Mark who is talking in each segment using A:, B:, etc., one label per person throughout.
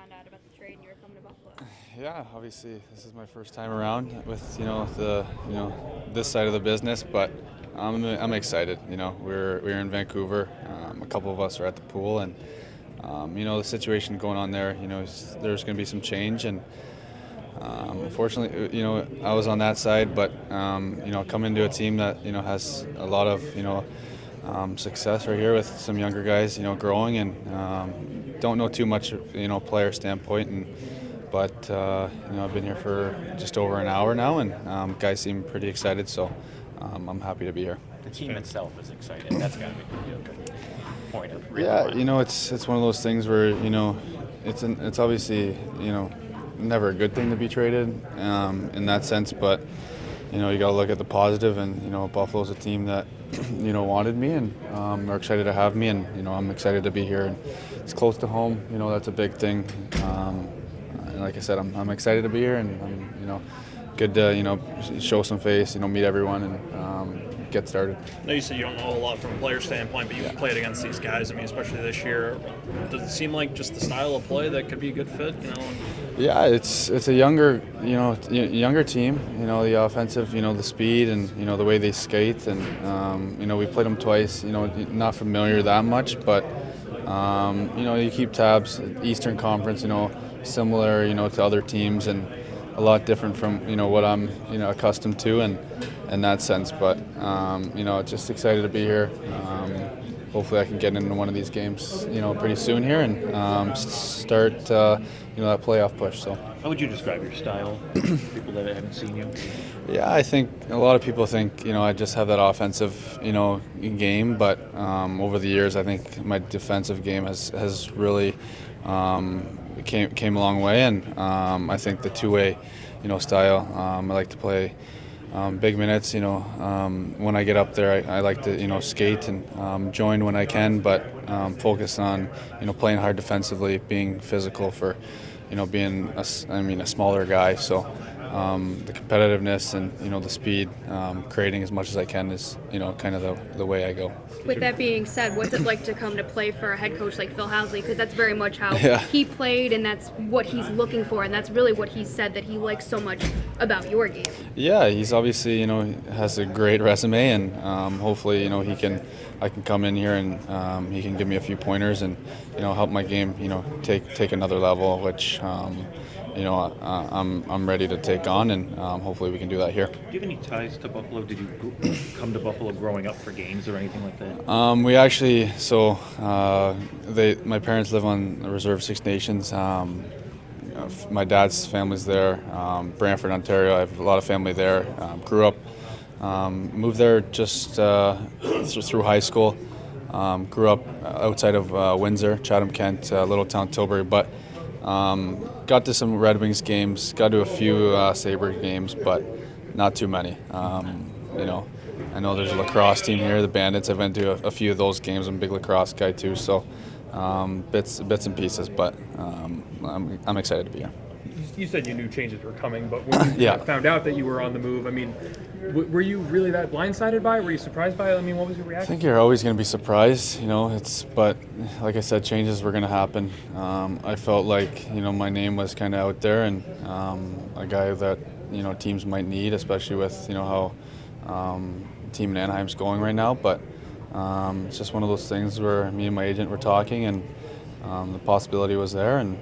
A: found out about the trade and you were coming to Buffalo?
B: Yeah, obviously this is my first time around with this side of the business, but I'm excited. We're in Vancouver. A couple of us are at the pool, and the situation going on there. There's going to be some change, and unfortunately, I was on that side, but coming to a team that has a lot of success right here with some younger guys, growing, and don't know too much, player standpoint, but I've been here for just over an hour now, and guys seem pretty excited, so I'm happy to be here.
C: The team itself is excited. That's got to be a good point of
B: Yeah, it's one of those things where it's obviously never a good thing to be traded in that sense, but you got to look at the positive, and Buffalo's a team that wanted me, and are excited to have me, and I'm excited to be here, and it's close to home. That's a big thing. And like I said, I'm excited to be here, and I'm good to show some face, meet everyone, and get started.
D: I know you said you don't know a lot from a player standpoint, but you've played against these guys. I mean, especially this year. Does it seem like just the style of play that could be a good fit?
B: Yeah, it's a younger team. The offensive, the speed, and the way they skate, and we played them twice. Not familiar that much, but you keep tabs. Eastern Conference, similar, to other teams, and a lot different from what I'm accustomed to, and in that sense. But just excited to be here. Hopefully, I can get into one of these games, pretty soon here, and start that playoff push. So,
C: how would you describe your style? People that haven't seen you.
B: Yeah, I think a lot of people think I just have that offensive game, but over the years, I think my defensive game has really came a long way, and I think the two-way style. I like to play big minutes. When I get up there, I like to skate and join when I can, but focus on playing hard defensively, being physical for being a smaller guy. So the competitiveness and the speed, creating as much as I can is kind of the way I go.
A: With that being said, what's it like to come to play for a head coach like Phil Housley? Because that's very much how he played, and that's what he's looking for, and that's really what he said that he likes so much about your game.
B: Yeah, he's obviously has a great resume, and hopefully I can come in here and he can give me a few pointers and help my game take another level, which I'm ready to take on, and hopefully we can do that here.
C: Do you have any ties to Buffalo? Did you come to Buffalo growing up for games or anything like that?
B: We actually, my parents live on the Reserve Six Nations. My dad's family's there, Brantford, Ontario. I have a lot of family there. Grew up, moved there just through high school. Grew up outside of Windsor, Chatham, Kent, little town Tilbury, but got to some Red Wings games, got to a few Sabre games, but not too many. I know there's a lacrosse team here, the Bandits. I've been to a few of those games. I'm a big lacrosse guy too, so bits and pieces, but I'm excited to be here.
E: You said you knew changes were coming, but when you found out that you were on the move, I mean, were you really that blindsided by it? Were you surprised by it? I mean, what was your
B: I
E: reaction?
B: think you're always going to be surprised, but like I said, changes were going to happen. I felt like, my name was kind of out there, and a guy that, teams might need, especially with, how team in Anaheim's going right now. But it's just one of those things where me and my agent were talking, and the possibility was there, and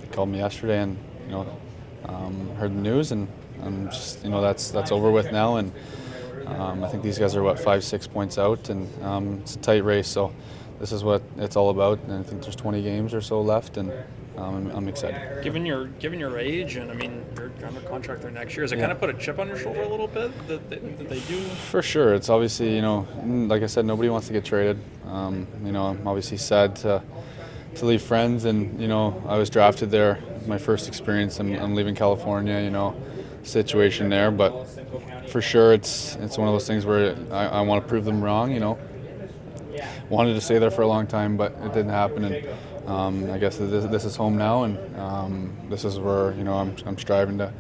B: they called me yesterday and, heard the news, and I'm just, that's over with now, and I think these guys are 5-6 points out, and it's a tight race, so this is what it's all about, and I think there's 20 games or so left, and I'm excited.
D: Given your age, and I mean you're under contract there next year, does it kind of put a chip on your shoulder a little bit that they do?
B: For sure, it's obviously like I said, nobody wants to get traded. I'm obviously sad to leave friends, and I was drafted there. My first experience. I'm leaving California. Situation there, but for sure it's one of those things where I want to prove them wrong. Wanted to stay there for a long time, but it didn't happen, and I guess this is home now, and this is where I'm striving to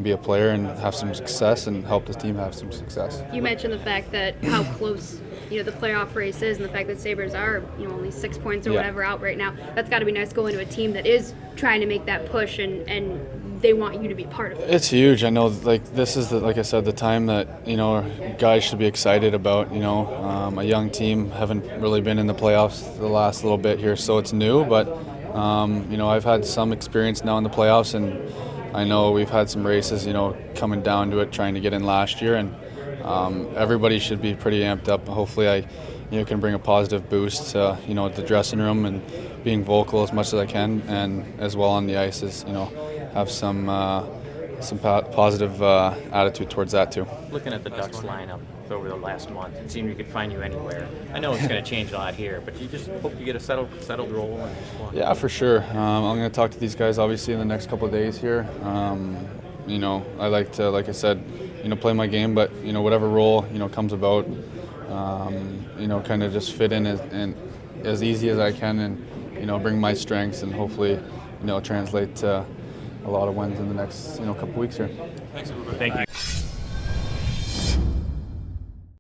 B: be a player and have some success and help this team have some success.
A: You mentioned the fact that how close the playoff race is, and the fact that Sabres are only 6 points or whatever out right now. That's got to be nice going to a team that is trying to make that push and they want you to be part of it.
B: It's huge. I know, like, this is like I said, the time that guys should be excited about. A young team, haven't really been in the playoffs the last little bit here, so it's new. But I've had some experience now in the playoffs, and I know we've had some races, coming down to it, trying to get in last year, and everybody should be pretty amped up. Hopefully, I can bring a positive boost to the dressing room and being vocal as much as I can, and as well on the ice is have some positive attitude towards that too.
F: Looking at the Ducks lineup over the last month, it seemed we could find you anywhere. I know it's going to change a lot here, but you just hope you get a settled role. And
B: yeah, for sure. I'm going to talk to these guys obviously in the next couple of days here. I like to, like I said, play my game, but whatever role comes about, kind of just fit in as easy as I can, and bring my strengths, and hopefully translate to a lot of wins in the next couple weeks here.
C: Thank you.